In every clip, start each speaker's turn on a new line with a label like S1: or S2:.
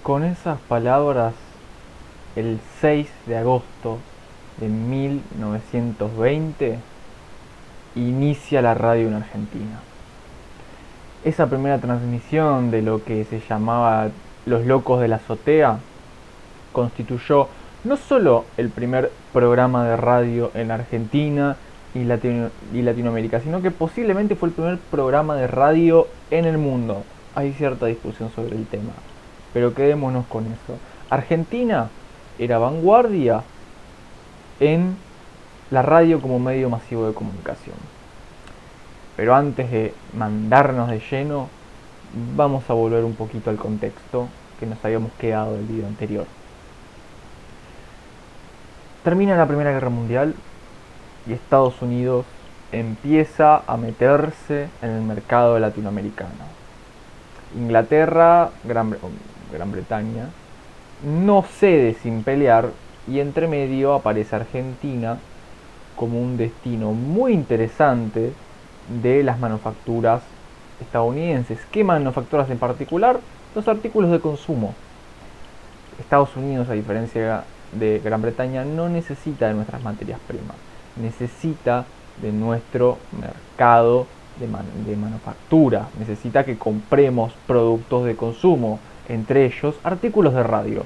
S1: Con esas palabras, el 6 de agosto de 1920 inicia la radio en Argentina. Esa primera transmisión de lo que se llamaba Los Locos de la Azotea constituyó no solo el primer programa de radio en Argentina y Latinoamérica, sino que posiblemente fue el primer programa de radio en el mundo. Hay cierta discusión sobre el tema, pero quedémonos con eso. Argentina era vanguardia en la radio como medio masivo de comunicación. Pero antes de mandarnos de lleno, vamos a volver un poquito al contexto que nos habíamos quedado del video anterior. Termina la Primera Guerra Mundial y Estados Unidos empieza a meterse en el mercado latinoamericano. Inglaterra, Gran Bretaña, no cede sin pelear y entre medio aparece Argentina como un destino muy interesante de las manufacturas estadounidenses. ¿Qué manufacturas en particular? Los artículos de consumo. Estados Unidos, a diferencia de Gran Bretaña, no necesita de nuestras materias primas, necesita de nuestro mercado de manufactura, necesita que compremos productos de consumo, entre ellos artículos de radio.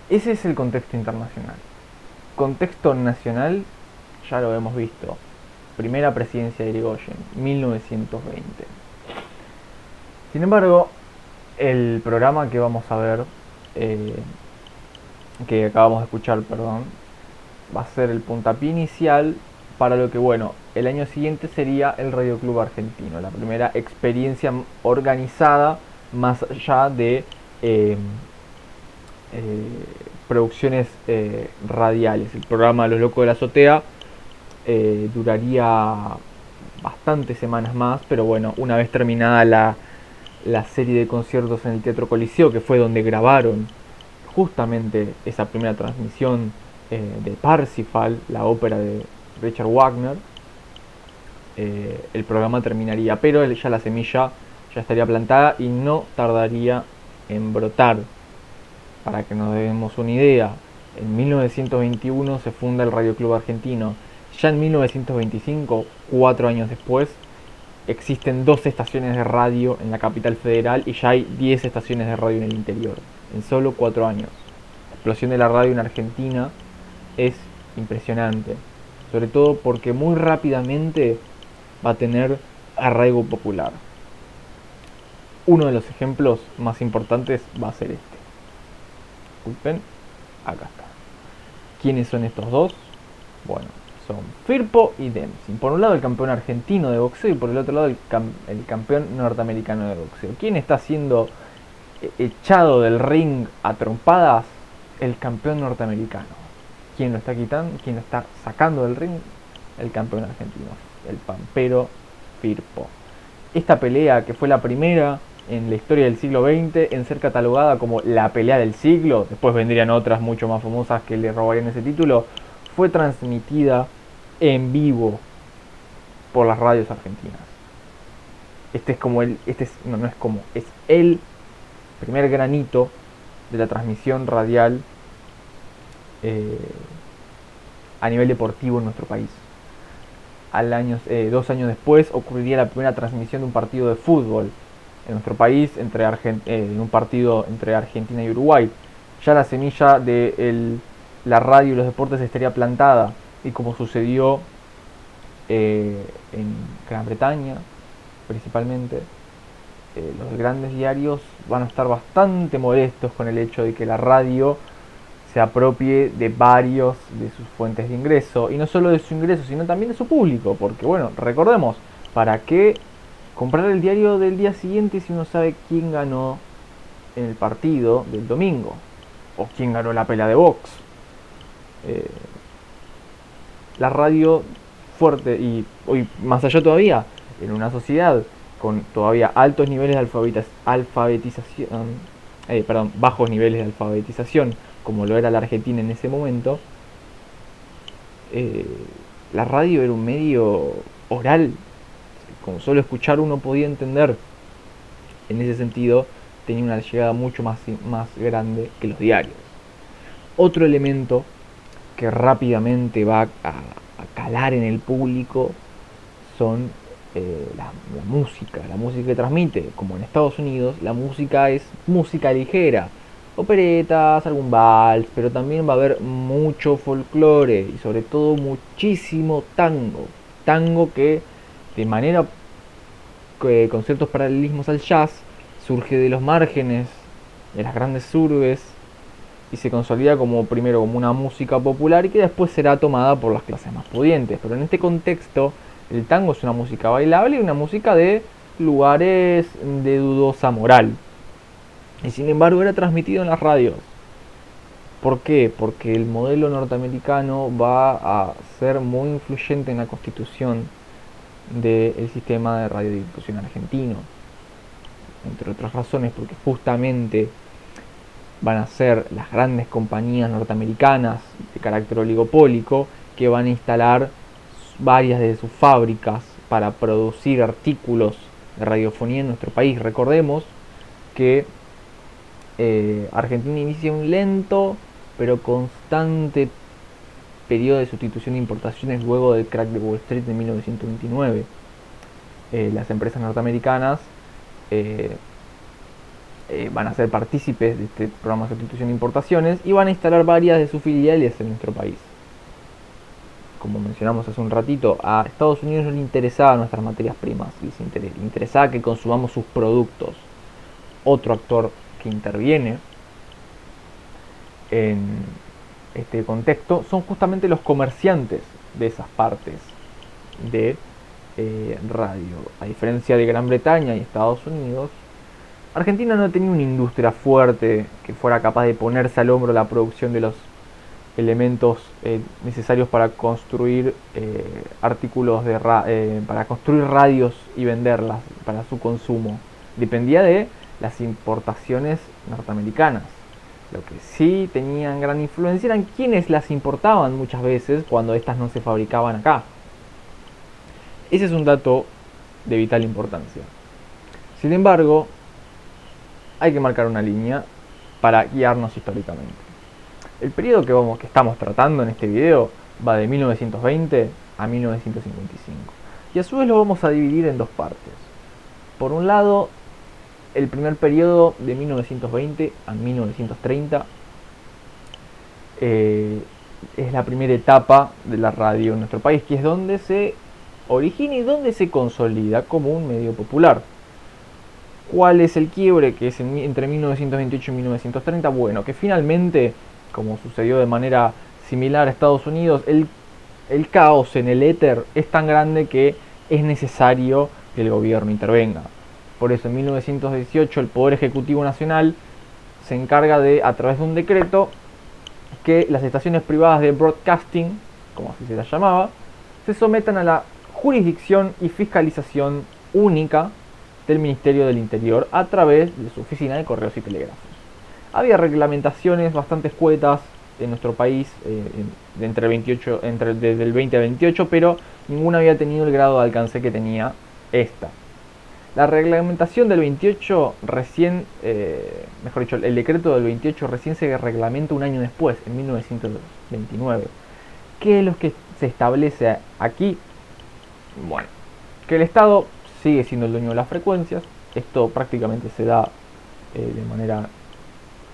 S1: Ese es el contexto internacional. Contexto nacional, ya lo hemos visto. Primera presidencia de Irigoyen, 1920. Sin embargo, el programa que vamos a ver, que acabamos de escuchar, perdón, va a ser el puntapié inicial para lo que, bueno, el año siguiente sería el Radio Club Argentino, la primera experiencia organizada más allá de producciones radiales. El programa Los Locos de la Azotea duraría bastantes semanas más, pero bueno, una vez terminada la serie de conciertos en el Teatro Coliseo, que fue donde grabaron justamente esa primera transmisión de Parsifal, la ópera de Richard Wagner, el programa terminaría, pero ya la semilla ya estaría plantada y no tardaría en brotar. Para que nos demos una idea, en 1921 se funda el Radio Club Argentino. Ya en 1925, 4 años después, existen 12 estaciones de radio en la capital federal y ya hay 10 estaciones de radio en el interior. En solo 4 años. La explosión de la radio en Argentina es impresionante. Sobre todo porque muy rápidamente va a tener arraigo popular. Uno de los ejemplos más importantes va a ser este. Disculpen, acá está. ¿Quiénes son estos dos? Bueno, son Firpo y Dempsey. Por un lado el campeón argentino de boxeo y por el otro lado el campeón norteamericano de boxeo. ¿Quién está siendo echado del ring a trompadas? El campeón norteamericano. ¿Quién lo está quitando? ¿Quién lo está sacando del ring? El campeón argentino, el pampero Firpo. Esta pelea, que fue la primera en la historia del siglo XX en ser catalogada como la pelea del siglo, después vendrían otras mucho más famosas que le robarían ese título, fue transmitida en vivo por las radios argentinas. Es el primer granito de la transmisión radial a nivel deportivo en nuestro país. 2 años después ocurriría la primera transmisión de un partido de fútbol en nuestro país, en un partido entre Argentina y Uruguay. Ya la semilla de la radio y los deportes estaría plantada, y como sucedió en Gran Bretaña principalmente, los grandes diarios van a estar bastante molestos con el hecho de que la radio se apropie de varios de sus fuentes de ingreso, y no solo de su ingreso, sino también de su público, porque bueno, recordemos, ¿para qué comprar el diario del día siguiente si uno sabe quién ganó en el partido del domingo? O quién ganó la pelea de box. La radio fuerte, y hoy más allá todavía, en una sociedad con todavía altos niveles de bajos niveles de alfabetización, como lo era la Argentina en ese momento, la radio era un medio oral. Con solo escuchar uno podía entender, en ese sentido, tenía una llegada mucho más grande que los diarios. Otro elemento que rápidamente va a calar en el público son la música. La música que transmite, como en Estados Unidos, la música es música ligera. Operetas, algún vals, pero también va a haber mucho folclore y sobre todo muchísimo tango. Tango que de manera con ciertos paralelismos al jazz surge de los márgenes de las grandes urbes y se consolida como primero como una música popular y que después será tomada por las clases más pudientes. Pero en este contexto el tango es una música bailable y una música de lugares de dudosa moral. Y sin embargo era transmitido en las radios. ¿Por qué? Porque el modelo norteamericano va a ser muy influyente en la constitución del sistema de radiodifusión argentino. Entre otras razones porque justamente van a ser las grandes compañías norteamericanas de carácter oligopólico que van a instalar varias de sus fábricas para producir artículos de radiofonía en nuestro país. Recordemos que Argentina inicia un lento pero constante periodo de sustitución de importaciones luego del crack de Wall Street de 1929. Las empresas norteamericanas van a ser partícipes de este programa de sustitución de importaciones y van a instalar varias de sus filiales en nuestro país. Como mencionamos hace un ratito, a Estados Unidos no le interesaban nuestras materias primas, le interesaba que consumamos sus productos. Otro actor que interviene en este contexto son justamente los comerciantes de esas partes de radio. A diferencia de Gran Bretaña y Estados Unidos, Argentina no tenía una industria fuerte que fuera capaz de ponerse al hombro la producción de los elementos necesarios para construir artículos para construir radios y venderlas para su consumo. Dependía de las importaciones norteamericanas. Lo que sí tenían gran influencia eran quienes las importaban muchas veces cuando estas no se fabricaban acá. Ese es un dato de vital importancia. Sin embargo, hay que marcar una línea para guiarnos históricamente. El periodo que estamos tratando en este video va de 1920 a 1955. Y a su vez lo vamos a dividir en dos partes. Por un lado, el primer periodo de 1920 a 1930 es la primera etapa de la radio en nuestro país, que es donde se origina y donde se consolida como un medio popular. ¿Cuál es el quiebre que es entre 1928 y 1930? Bueno, que finalmente, como sucedió de manera similar a Estados Unidos, el caos en el éter es tan grande que es necesario que el gobierno intervenga. Por eso en 1918 el Poder Ejecutivo Nacional se encarga de, a través de un decreto, que las estaciones privadas de broadcasting, como así se las llamaba, se sometan a la jurisdicción y fiscalización única del Ministerio del Interior a través de su oficina de correos y telégrafos. Había reglamentaciones bastante escuetas en nuestro país desde el 20 a 28, pero ninguna había tenido el grado de alcance que tenía esta. La reglamentación del 28 el decreto del 28 recién se reglamenta un año después, en 1929. ¿Qué es lo que se establece aquí? Bueno, que el Estado sigue siendo el dueño de las frecuencias. Esto prácticamente se da de manera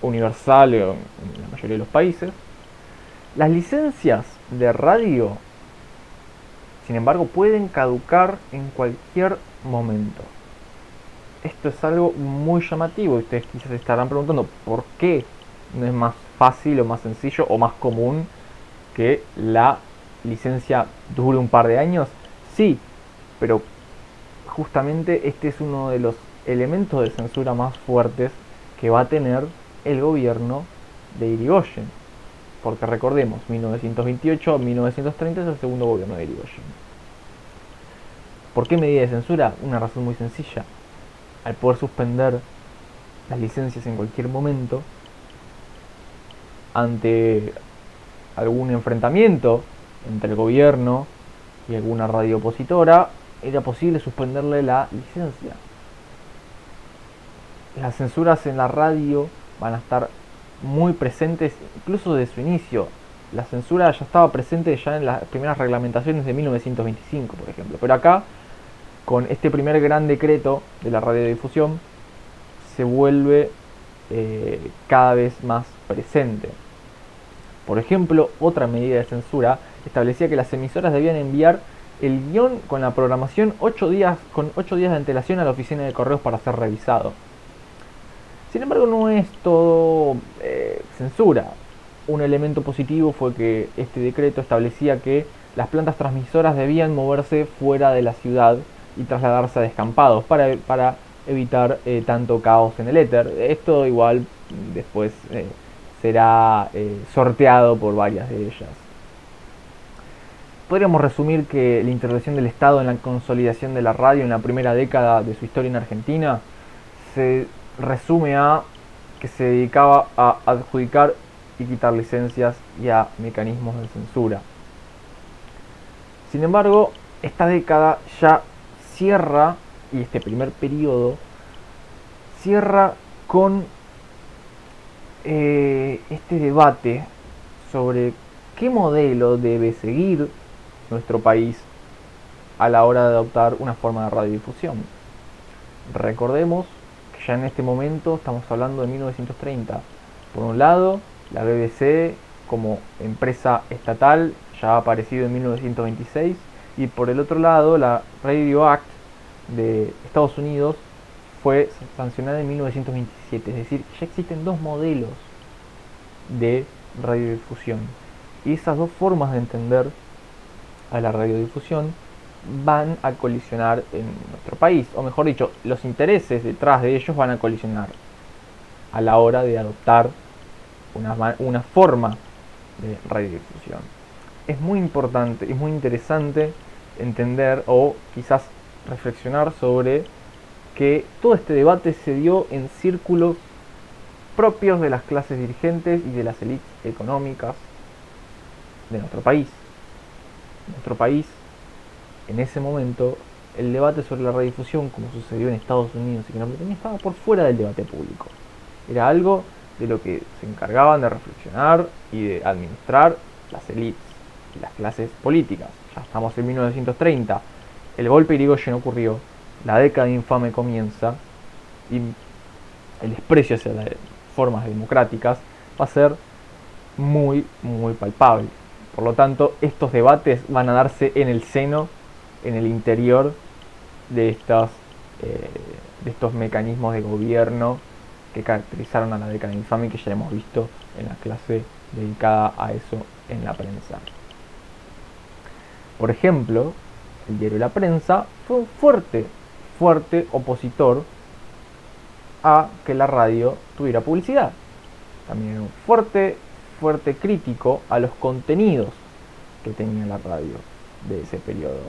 S1: universal en la mayoría de los países. Las licencias de radio, sin embargo, pueden caducar en cualquier momento. Esto es algo muy llamativo. Ustedes quizás se estarán preguntando por qué no es más fácil o más sencillo o más común que la licencia dure un par de años. Sí, pero justamente este es uno de los elementos de censura más fuertes que va a tener el gobierno de Irigoyen. Porque recordemos, 1928 a 1930 es el segundo gobierno de Irigoyen. ¿Por qué medida de censura? Una razón muy sencilla. Al poder suspender las licencias en cualquier momento, ante algún enfrentamiento entre el gobierno y alguna radio opositora, era posible suspenderle la licencia. las censuras en la radio van a estar muy presentes incluso desde su inicio. La censura ya estaba presente ya en las primeras reglamentaciones de 1925, por ejemplo. Pero acá, con este primer gran decreto de la radiodifusión, se vuelve cada vez más presente. Por ejemplo, otra medida de censura establecía que las emisoras debían enviar el guión con la programación con 8 días de antelación a la oficina de correos para ser revisado. Sin embargo, no es todo censura. Un elemento positivo fue que este decreto establecía que las plantas transmisoras debían moverse fuera de la ciudad y trasladarse a descampados para evitar tanto caos en el éter. Esto igual después será sorteado por varias de ellas. Podríamos resumir que la intervención del Estado en la consolidación de la radio en la primera década de su historia en Argentina se resume a que se dedicaba a adjudicar y quitar licencias y a mecanismos de censura. Sin embargo, esta década ya cierra, y este primer periodo cierra con este debate sobre qué modelo debe seguir nuestro país a la hora de adoptar una forma de radiodifusión. Recordemos que ya en este momento estamos hablando de 1930. Por un lado, la BBC como empresa estatal ya ha aparecido en 1926 y por el otro lado la Radio Act de Estados Unidos fue sancionada en 1927, es decir, ya existen dos modelos de radiodifusión y esas dos formas de entender a la radiodifusión van a colisionar en nuestro país, o mejor dicho, los intereses detrás de ellos van a colisionar a la hora de adoptar una forma de radiodifusión. Es muy importante, es muy interesante entender o quizás reflexionar sobre que todo este debate se dio en círculos propios de las clases dirigentes y de las élites económicas de nuestro país. Nuestro país, en ese momento, el debate sobre la radiodifusión, como sucedió en Estados Unidos y Gran Bretaña, estaba por fuera del debate público. Era algo de lo que se encargaban de reflexionar y de administrar las élites y las clases políticas. Ya estamos en 1930, el golpe irigoyen ocurrió, la década infame comienza y el desprecio hacia las formas democráticas va a ser muy, muy palpable. Por lo tanto, estos debates van a darse en el seno, en el interior de estos mecanismos de gobierno que caracterizaron a la década infame, que ya hemos visto en la clase dedicada a eso en la prensa. Por ejemplo, el diario La Prensa fue un fuerte opositor a que la radio tuviera publicidad. También un fuerte crítico a los contenidos que tenía la radio de ese periodo.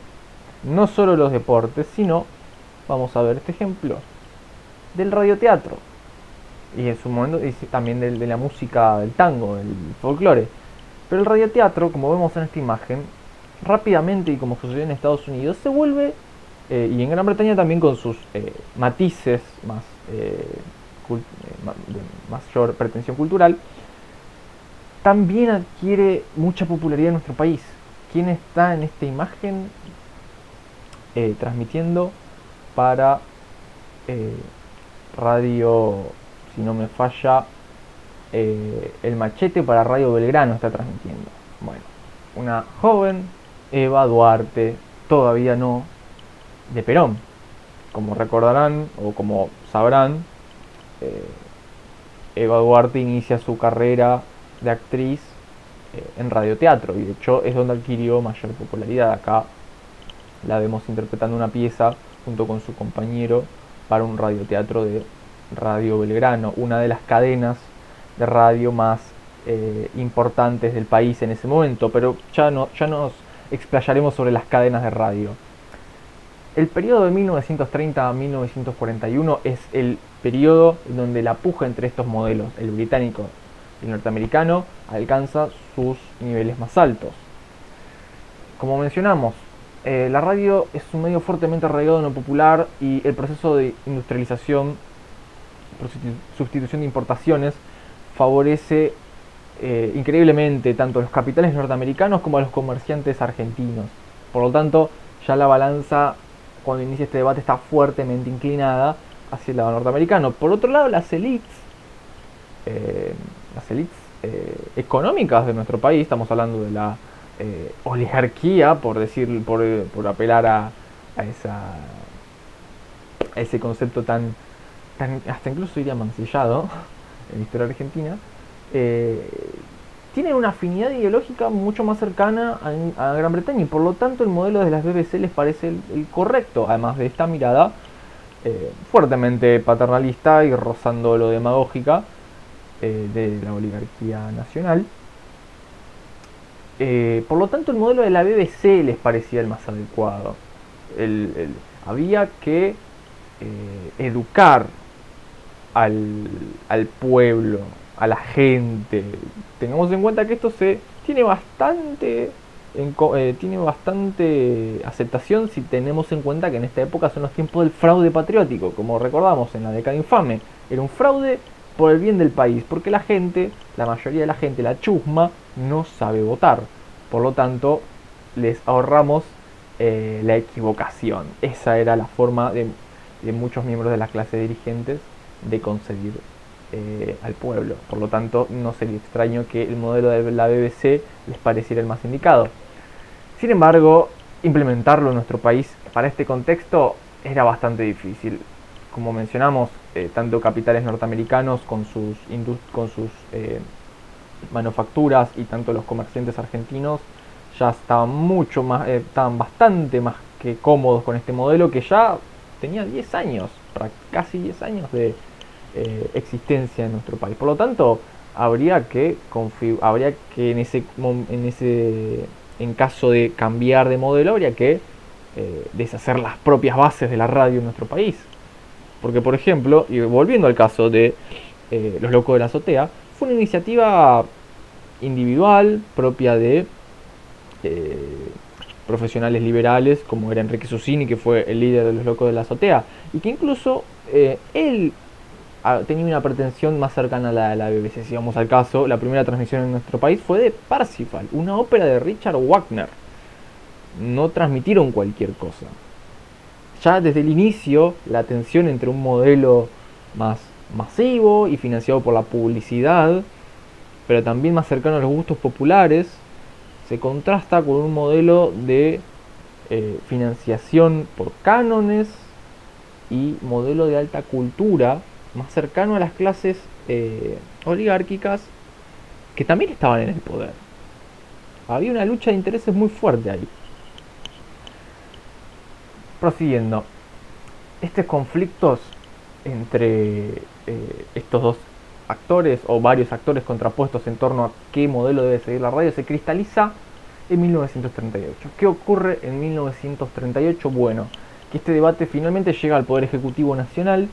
S1: No solo los deportes, sino, vamos a ver este ejemplo, del radioteatro. Y en su momento también de la música del tango, del folclore. Pero el radioteatro, como vemos en esta imagen, rápidamente y como sucedió en Estados Unidos, se vuelve, y en Gran Bretaña también con sus matices de mayor pretensión cultural, también adquiere mucha popularidad en nuestro país. ¿Quién está en esta imagen transmitiendo para radio, si no me falla, El Machete? Para Radio Belgrano está transmitiendo. Bueno, una joven Eva Duarte, todavía no, de Perón. Como recordarán o como sabrán, Eva Duarte inicia su carrera de actriz en radioteatro y de hecho es donde adquirió mayor popularidad. Acá la vemos interpretando una pieza junto con su compañero para un radioteatro de Radio Belgrano, una de las cadenas de radio más importantes del país en ese momento, pero ya nos explayaremos sobre las cadenas de radio. El periodo de 1930 a 1941 es el periodo en donde la puja entre estos modelos, el británico y el norteamericano, alcanza sus niveles más altos. Como mencionamos, la radio es un medio fuertemente arraigado en lo popular y el proceso de industrialización sustitución de importaciones favorece increíblemente tanto a los capitales norteamericanos como a los comerciantes argentinos. Por lo tanto, ya la balanza cuando inicia este debate está fuertemente inclinada hacia el lado norteamericano. Por otro lado, las élites económicas de nuestro país, estamos hablando de la oligarquía, por decir, por apelar a ese concepto tan, hasta incluso diría mancillado en la historia argentina, eh, tienen una afinidad ideológica mucho más cercana a Gran Bretaña y por lo tanto el modelo de las BBC les parece el correcto, además de esta mirada fuertemente paternalista y rozando lo demagógica de la oligarquía nacional. Por lo tanto el modelo de la BBC les parecía el más adecuado. Había que educar al pueblo, a la gente. Tengamos en cuenta que esto tiene bastante aceptación si tenemos en cuenta que en esta época son los tiempos del fraude patriótico, como recordamos en la década infame. Era un fraude por el bien del país, porque la mayoría de la gente, la chusma, no sabe votar. Por lo tanto, les ahorramos la equivocación. Esa era la forma de muchos miembros de las clases dirigentes de concebir al pueblo. Por lo tanto, no sería extraño que el modelo de la BBC les pareciera el más indicado. Sin embargo, implementarlo en nuestro país para este contexto era bastante difícil. Como mencionamos, tanto capitales norteamericanos con sus manufacturas y tanto los comerciantes argentinos ya estaban bastante más que cómodos con este modelo que ya tenía 10 años, casi 10 años de existencia en nuestro país. Por lo tanto, habría que en caso de cambiar de modelo, habría que deshacer las propias bases de la radio en nuestro país. Porque, por ejemplo, y volviendo al caso de Los Locos de la Azotea, fue una iniciativa individual propia de profesionales liberales, como era Enrique Susini, que fue el líder de Los Locos de la Azotea, y que incluso él tenía una pretensión más cercana a la de la BBC. Si vamos al caso, la primera transmisión en nuestro país fue de Parsifal, una ópera de Richard Wagner. No transmitieron cualquier cosa. Ya desde el inicio, la tensión entre un modelo más masivo y financiado por la publicidad, pero también más cercano a los gustos populares, se contrasta con un modelo de financiación por cánones y modelo de alta cultura más cercano a las clases oligárquicas que también estaban en el poder. Había una lucha de intereses muy fuerte ahí. Prosiguiendo, estos conflictos entre estos dos actores o varios actores contrapuestos en torno a qué modelo debe seguir la radio se cristaliza en 1938. ¿Qué ocurre en 1938? Bueno, que este debate finalmente llega al Poder Ejecutivo Nacional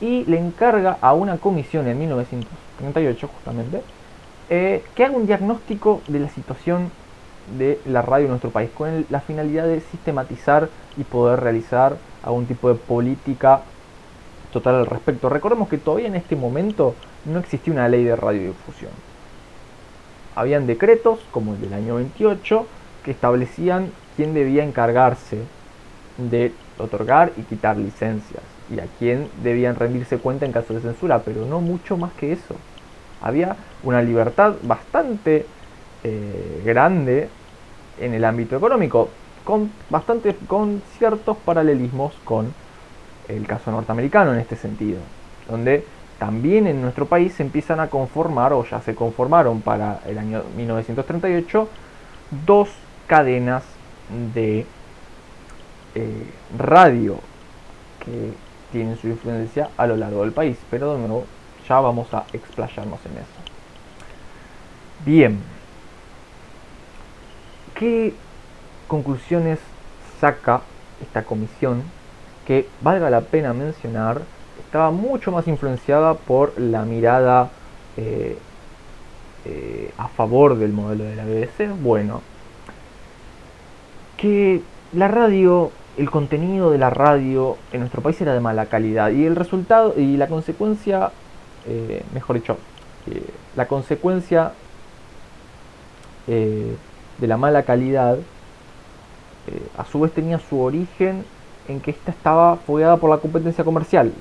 S1: y le encarga a una comisión en 1938 justamente que haga un diagnóstico de la situación de la radio en nuestro país con la finalidad de sistematizar y poder realizar algún tipo de política total al respecto. Recordemos que todavía en este momento no existía una ley de radiodifusión. Habían decretos, como el del año 28, que establecían quién debía encargarse de otorgar y quitar licencias y a quién debían rendirse cuenta en caso de censura, pero no mucho más que eso. Había una libertad bastante grande en el ámbito económico, con ciertos paralelismos con el caso norteamericano en este sentido, donde también en nuestro país se empiezan a conformar, o ya se conformaron para el año 1938, dos cadenas de radio que tienen su influencia a lo largo del país, pero de nuevo ya vamos a explayarnos en eso. Bien, ¿qué conclusiones saca esta comisión? Que valga la pena mencionar, estaba mucho más influenciada por la mirada a favor del modelo de la BBC. Bueno, que la radio el contenido de la radio en nuestro país era de mala calidad y el resultado y la consecuencia, mejor dicho, la consecuencia de la mala calidad, a su vez tenía su origen en que esta estaba fogueada por la competencia comercial.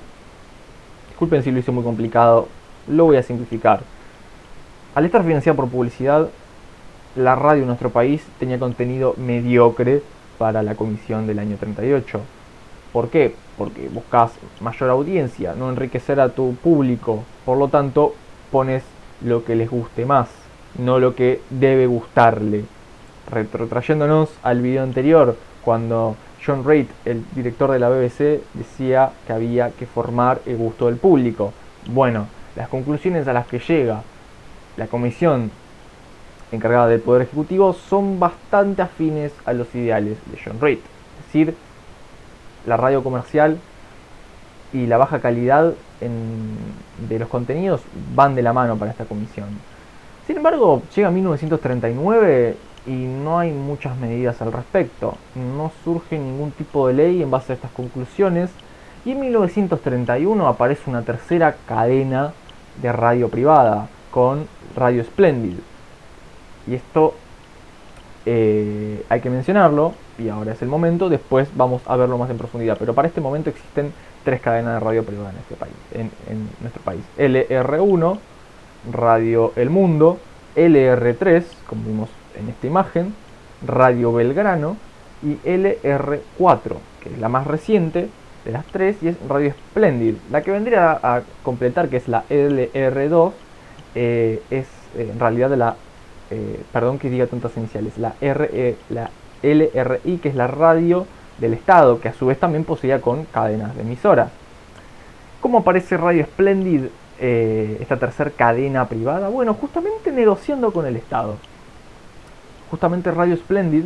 S1: Disculpen si lo hice muy complicado, lo voy a simplificar. Al estar financiada por publicidad, la radio en nuestro país tenía contenido mediocre para la comisión del año 38. ¿Por qué? Porque buscas mayor audiencia, no enriquecer a tu público. Por lo tanto, pones lo que les guste más, no lo que debe gustarle. Retrotrayéndonos al video anterior, cuando John Reid, el director de la BBC, decía que había que formar el gusto del público. Bueno, las conclusiones a las que llega la comisión encargada del Poder Ejecutivo son bastante afines a los ideales de John Reid. Es decir, la radio comercial y la baja calidad de los contenidos van de la mano para esta comisión. Sin embargo, llega 1939 y no hay muchas medidas al respecto. No surge ningún tipo de ley en base a estas conclusiones. Y en 1931 aparece una tercera cadena de radio privada con Radio Splendid. Y esto hay que mencionarlo, y ahora es el momento, después vamos a verlo más en profundidad. Pero para este momento existen tres cadenas de radio privada en este país, en nuestro país. LR1, Radio El Mundo, LR3, como vimos en esta imagen, Radio Belgrano, y LR4, que es la más reciente de las tres, y es Radio Splendid. La que vendría a completar, que es la LR2, es en realidad de la perdón que diga tantas iniciales, la LRI, que es la radio del Estado, que a su vez también poseía con cadenas de emisoras. ¿Cómo aparece Radio Splendid, esta tercera cadena privada? Bueno, justamente negociando con el Estado. Justamente Radio Splendid,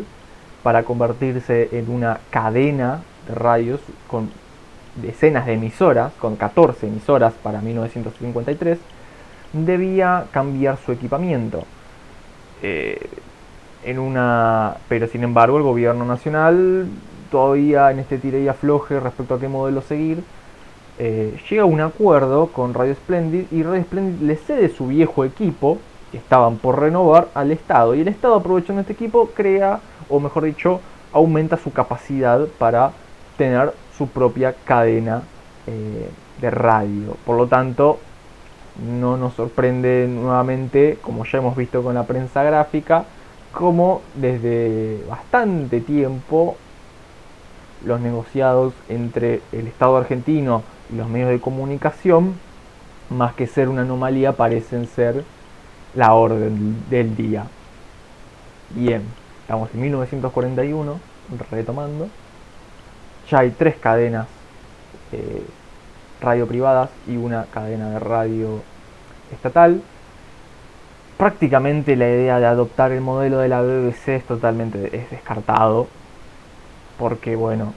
S1: para convertirse en una cadena de radios con decenas de emisoras, con 14 emisoras para 1953, debía cambiar su equipamiento. Pero sin embargo el gobierno nacional todavía en este tire y afloje respecto a qué modelo seguir, llega a un acuerdo con Radio Splendid y Radio Splendid le cede su viejo equipo que estaban por renovar al Estado, y el Estado, aprovechando este equipo, crea, o mejor dicho, aumenta su capacidad para tener su propia cadena de radio. Por lo tanto, no nos sorprende nuevamente, como ya hemos visto con la prensa gráfica, como desde bastante tiempo los negociados entre el Estado argentino y los medios de comunicación, más que ser una anomalía, parecen ser la orden del día. Bien, estamos en 1941, retomando. Ya hay tres cadenas radio privadas y una cadena de radio estatal. Prácticamente la idea de adoptar el modelo de la BBC es descartado, porque bueno,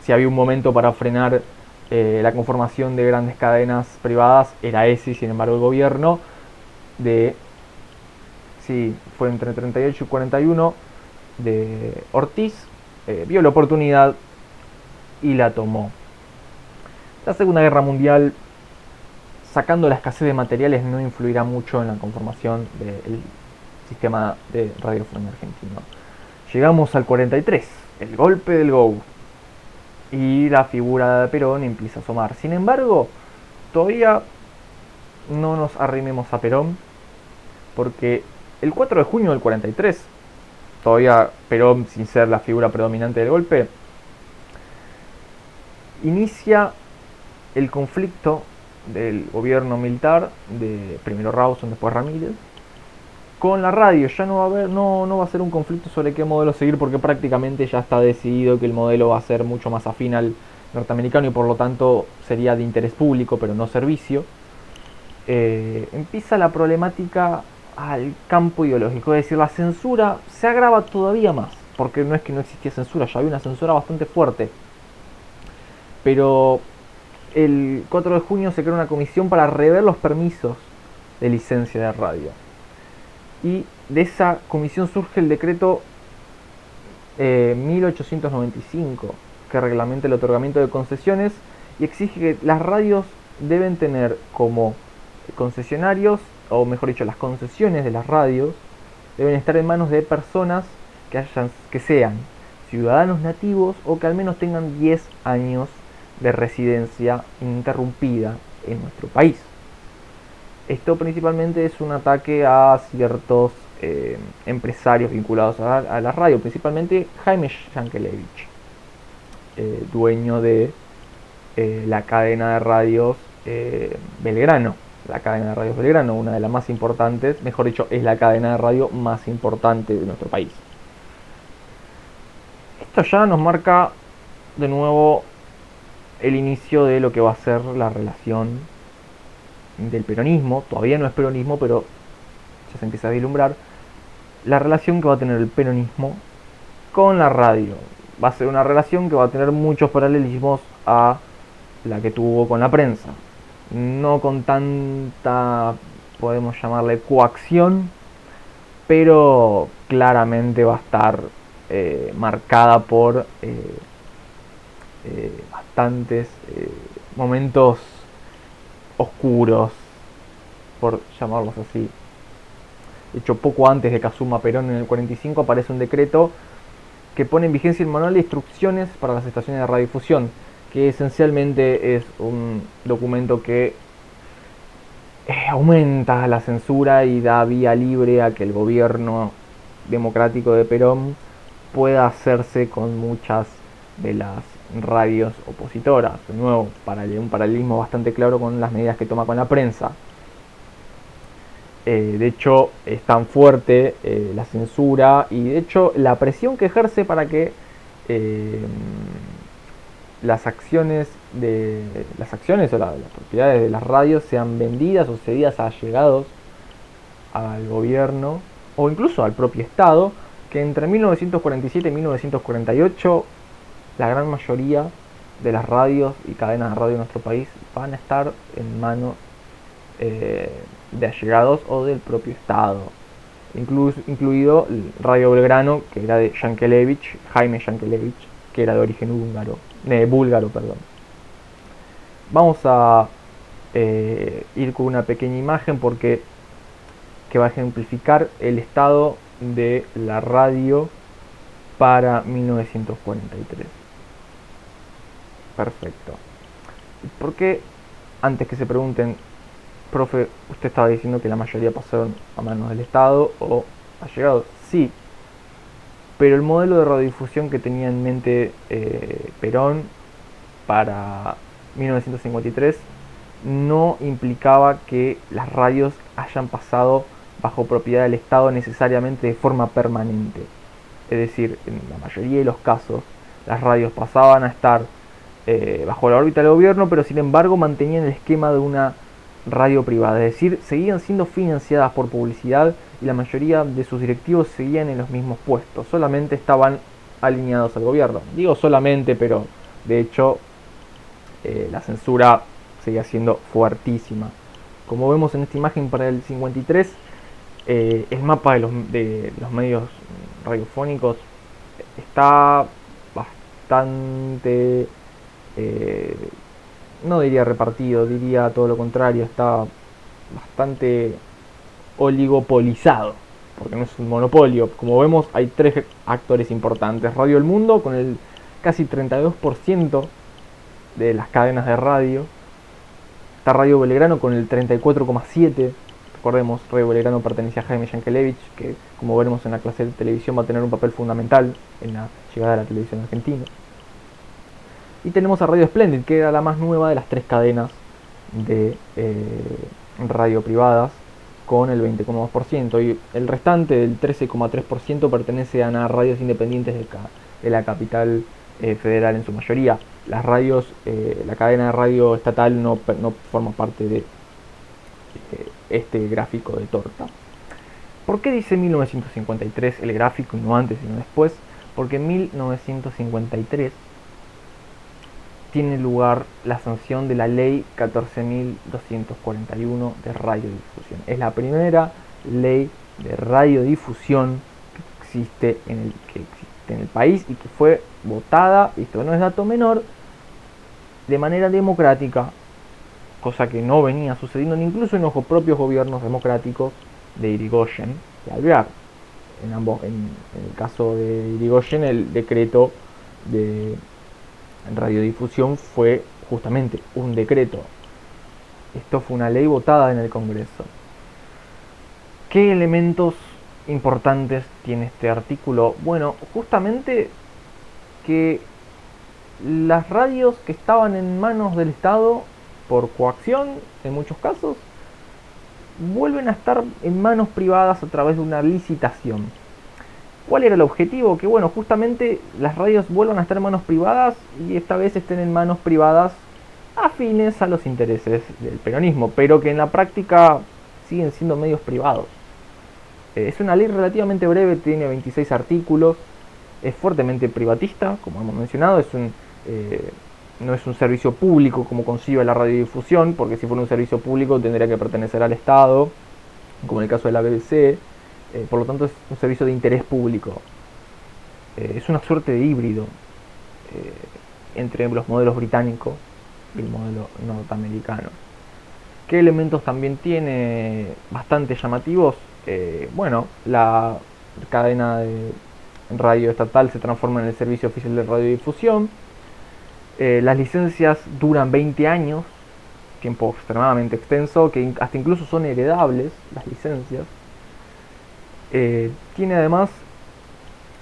S1: si había un momento para frenar la conformación de grandes cadenas privadas, era ese. Y sin embargo el gobierno fue entre 38 y 41 de Ortiz, vio la oportunidad y la tomó. La Segunda Guerra Mundial, sacando la escasez de materiales, no influirá mucho en la conformación del sistema de radiofonía argentino. Llegamos al 43, el golpe del GO, y la figura de Perón empieza a asomar. Sin embargo, todavía no nos arrimemos a Perón, porque el 4 de junio del 43, todavía Perón sin ser la figura predominante del golpe, inicia el conflicto del gobierno militar de primero Rawson, después Ramírez, con la radio. Ya no va a ser un conflicto sobre qué modelo seguir, porque prácticamente ya está decidido que el modelo va a ser mucho más afín al norteamericano y por lo tanto sería de interés público pero no servicio. Empieza la problemática al campo ideológico, es decir, la censura se agrava todavía más, porque no es que no existía censura, ya había una censura bastante fuerte. Pero el 4 de junio se crea una comisión para rever los permisos de licencia de radio. Y de esa comisión surge el decreto 1895, que reglamenta el otorgamiento de concesiones y exige que las radios deben tener como concesionarios, o mejor dicho, las concesiones de las radios deben estar en manos de personas que sean ciudadanos nativos o que al menos tengan 10 años de residencia ininterrumpida en nuestro país. Esto principalmente es un ataque a ciertos empresarios vinculados a la radio, principalmente Jaime Yankelevich, dueño de la cadena de radios Belgrano. La cadena de radios Belgrano, una de las más importantes, mejor dicho, es la cadena de radio más importante de nuestro país. Esto ya nos marca de nuevo el inicio de lo que va a ser la relación del peronismo. Todavía no es peronismo, pero ya se empieza a vislumbrar la relación que va a tener el peronismo con la radio. Va a ser una relación que va a tener muchos paralelismos a la que tuvo con la prensa. No con tanta, podemos llamarle, coacción, pero claramente va a estar marcada por bastantes momentos oscuros, por llamarlos así. De hecho, poco antes de que asuma Perón en el 45 aparece un decreto que pone en vigencia el manual de instrucciones para las estaciones de radiodifusión, que esencialmente es un documento que aumenta la censura y da vía libre a que el gobierno democrático de Perón pueda hacerse con muchas de las radios opositoras. De nuevo, un paralelismo bastante claro con las medidas que toma con la prensa. De hecho, es tan fuerte la censura y de hecho la presión que ejerce para que las acciones o las propiedades de las radios sean vendidas o cedidas a allegados al gobierno o incluso al propio Estado, que entre 1947 y 1948 la gran mayoría de las radios y cadenas de radio de nuestro país van a estar en manos de allegados o del propio Estado, incluido Radio Belgrano, que era de Yankelevich, Jaime Yankelevich, que era de origen búlgaro. Vamos a ir con una pequeña imagen que va a ejemplificar el estado de la radio para 1943. Perfecto. ¿Por qué, antes que se pregunten, profe, usted estaba diciendo que la mayoría pasaron a manos del Estado o allegados? Sí, pero el modelo de radiodifusión que tenía en mente Perón para 1953 no implicaba que las radios hayan pasado bajo propiedad del Estado necesariamente de forma permanente. Es decir, en la mayoría de los casos las radios pasaban a estar bajo la órbita del gobierno, pero sin embargo mantenían el esquema de una radio privada, es decir, seguían siendo financiadas por publicidad y la mayoría de sus directivos seguían en los mismos puestos, solamente estaban alineados al gobierno. Digo solamente, pero de hecho la censura seguía siendo fuertísima. Como vemos en esta imagen para el 53, el mapa de los medios radiofónicos está bastante, no diría repartido, diría todo lo contrario, está bastante oligopolizado, porque no es un monopolio. Como vemos, hay tres actores importantes: Radio El Mundo con el casi 32% de las cadenas de radio, está Radio Belgrano con el 34,7%. Recordemos, Radio Belgrano pertenece a Jaime Yankelevich, que como veremos en la clase de televisión va a tener un papel fundamental en la llegada de la televisión argentina. Y tenemos a Radio Splendid, que era la más nueva de las tres cadenas de radio privadas, con el 20,2%. Y el restante del 13,3% pertenece a radios independientes de la capital federal en su mayoría. Las radios, la cadena de radio estatal no forma parte de este gráfico de torta. ¿Por qué dice 1953 el gráfico y no antes sino después? Porque en 1953 tiene lugar la sanción de la ley 14.241 de radiodifusión. Es la primera ley de radiodifusión que en el país y que fue votada, y esto no es dato menor, de manera democrática, cosa que no venía sucediendo incluso en los propios gobiernos democráticos de Irigoyen y Alvear. En el caso de Irigoyen, el decreto de radiodifusión fue justamente un decreto. Esto fue una ley votada en el Congreso. ¿Qué elementos importantes tiene este artículo? Bueno, justamente que las radios que estaban en manos del Estado por coacción, en muchos casos, vuelven a estar en manos privadas a través de una licitación. ¿Cuál era el objetivo? Que bueno, justamente las radios vuelvan a estar en manos privadas y esta vez estén en manos privadas afines a los intereses del peronismo, pero que en la práctica siguen siendo medios privados. Es una ley relativamente breve, tiene 26 artículos, es fuertemente privatista, como hemos mencionado, no es un servicio público como concibe la radiodifusión, porque si fuera un servicio público tendría que pertenecer al Estado, como en el caso de la BBC, por lo tanto es un servicio de interés público. Es una suerte de híbrido entre los modelos británicos y el modelo norteamericano. ¿Qué elementos también tiene bastante llamativos? Bueno, la cadena de radio estatal se transforma en el servicio oficial de radiodifusión. Las licencias duran 20 años, tiempo extremadamente extenso, que hasta incluso son heredables las licencias. Tiene además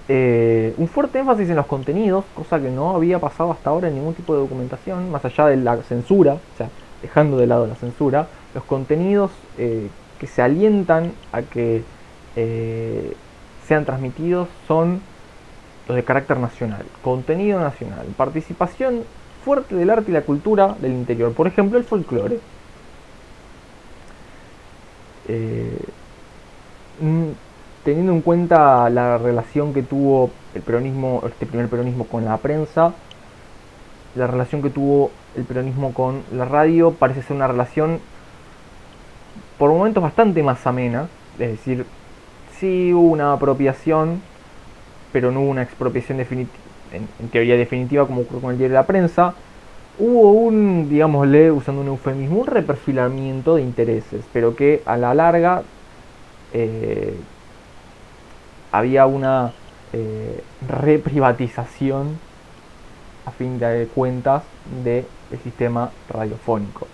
S1: un fuerte énfasis en los contenidos, cosa que no había pasado hasta ahora en ningún tipo de documentación, más allá de la censura, o sea, dejando de lado la censura, los contenidos que se alientan a que sean transmitidos son los de carácter nacional, contenido nacional, participación fuerte del arte y la cultura del interior, por ejemplo el folclore. Teniendo en cuenta la relación que tuvo el peronismo, este primer peronismo con la prensa, la relación que tuvo el peronismo con la radio parece ser una relación por momentos bastante más amena, es decir, sí hubo una apropiación, pero no hubo una expropiación en teoría definitiva como ocurrió con el diario de la prensa. Hubo un, digámosle, usando un eufemismo, un reperfilamiento de intereses, pero que a la larga había una reprivatización a fin de cuentas del sistema radiofónico.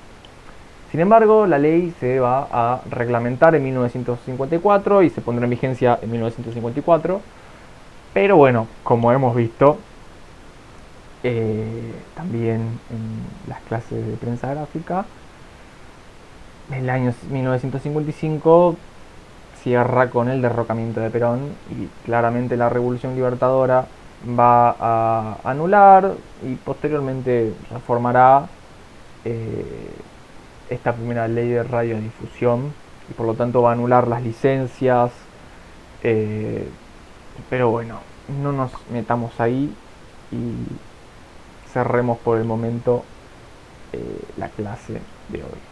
S1: Sin embargo, la ley se va a reglamentar en 1954 y se pondrá en vigencia en 1954. Pero bueno, como hemos visto también en las clases de prensa gráfica, el año 1955 cierra con el derrocamiento de Perón y claramente la Revolución Libertadora va a anular y posteriormente reformará esta primera ley de radiodifusión y por lo tanto va a anular las licencias, pero bueno, no nos metamos ahí y cerremos por el momento la clase de hoy.